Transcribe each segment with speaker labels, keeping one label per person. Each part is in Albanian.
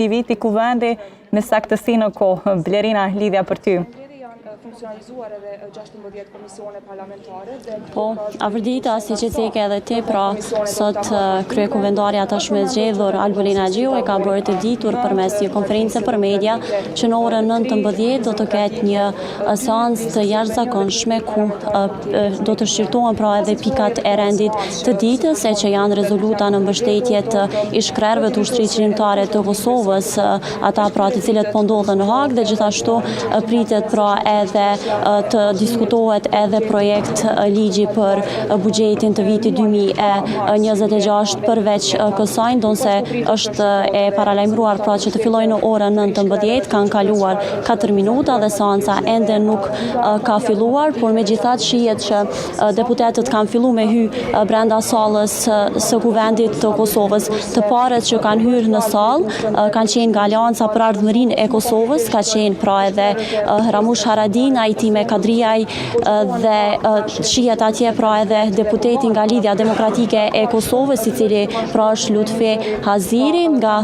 Speaker 1: viti kuvendi në saktësi në kohë. Blerina, lidhja për ty.
Speaker 2: Funksionalizuar edhe 16 komisione parlamentare.
Speaker 3: Po, Avërdita, si që ceke edhe ti, pra sot kryekumvendarja tashmë zgjedhur Albolina Xhiu e ka bërë të ditur përmes një konferencë për media që në orën 19 do të ketë një seancë të jashtëzakonshme ku do të shqyrtohen pra edhe pikat e rendit të ditës, e që janë rezoluta në mbështetje të ish-krerëve të ushtrisë qendrore të Kosovës, ata pra të cilët po ndodhen në Hag, dhe gjithashtu pritet pra edhe të diskutohet edhe projekt ligji për buxhetin të vitit 2026 përveç kësaj, ndonse është e paralajmëruar pra që të fillojë në orën 19, kanë kaluar 4 minuta dhe seanca ende nuk ka filluar, por megjithatë shihet që deputetët kanë filluar me hy brenda sallës së kuvendit të Kosovës. Të parët që kanë hyrë në sallë kanë qenë nga Alianca për Ardhmërinë e Kosovës, ka qenë pra edhe Ramush Haradin, Ajtime Kadriaj, dhe shihet atje pra edhe deputeti nga Lidhja Demokratike e Kosovës, i cili pra është Lutfi Haziri, nga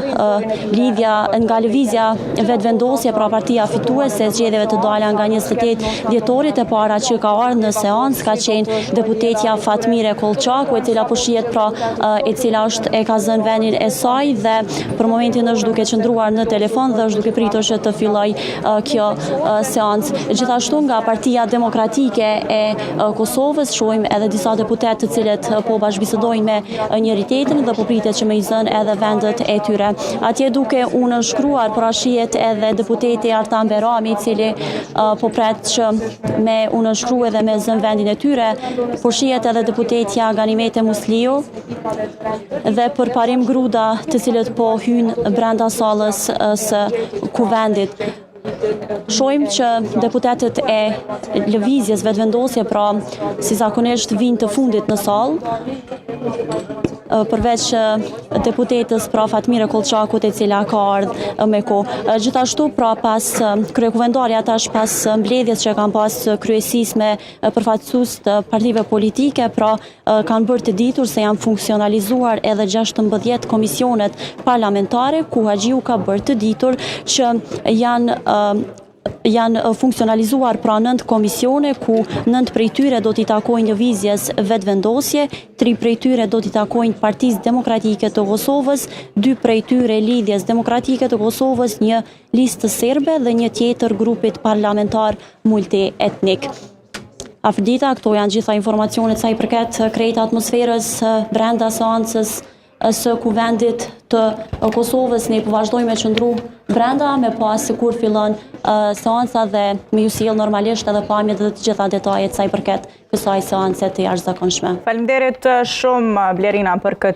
Speaker 3: lëvizja vetëvendosje, pra partia fituese e zgjedhjeve të dala nga 28 dhjetorit e para që ka ardhur në seancë ka qenë deputetja Fatmire Kolçaku, e cila po shihet pra e cila e ka zënë vendin e saj dhe për momentin është duke qëndruar në telefon dhe është duke pritur që të fillojë kjo seancë. Gjithashtu nga Partia Demokratike e Kosovës shohim edhe disa deputet të cilët po bashkëbisedojnë me njëri tjetrin dhe po pritet që me i zënë edhe vendet e tyre. Atje duke u nënshkruar pra shihet edhe deputeti Artan Berami, i cili po pret që me u nënshkruar edhe me zënë vendin e tyre, por shihet edhe deputetja Ganimete Musliu dhe përparim Gruda, të cilët po hyjnë brenda sallës së kuvendit. Shohim që deputetët e lëvizjes vetëvendosje pra si zakonisht vinë të fundit në sallë, përveç deputetës pra Fatmire Kolçakut, e cila ka ardhur me kohë. Gjithashtu pra pas kryekuvendarja tash pas mbledhjes që kanë pas kryesisë me përfaqësues të partive politike, pra kanë bërë të ditur se janë funksionalizuar edhe 16 komisionet parlamentare, ku Haxhiu ka bërë të ditur që janë funksionalizuar pra 9 komisione, ku 9 prej tyre do t'i takojnë lëvizjes vetëvendosje, 3 prej tyre do t'i takojnë Partisë Demokratike të Kosovës, 2 prej tyre Lidhjes Demokratike të Kosovës, një listë serbe dhe një tjetër grupit parlamentar multietnik. Afërdita, këto janë gjitha informacionet sa i përket krejt atmosferës brenda seancës së kuvendit të Kosovës. Ne po vazhdojmë me qëndru brenda me pas se kur fillon seanca dhe me ju sjell normalisht edhe pamjet dhe të gjitha detajet sa i përket kësaj seance të jashtëzakonshme.
Speaker 1: Faleminderit shumë Blerina për këtë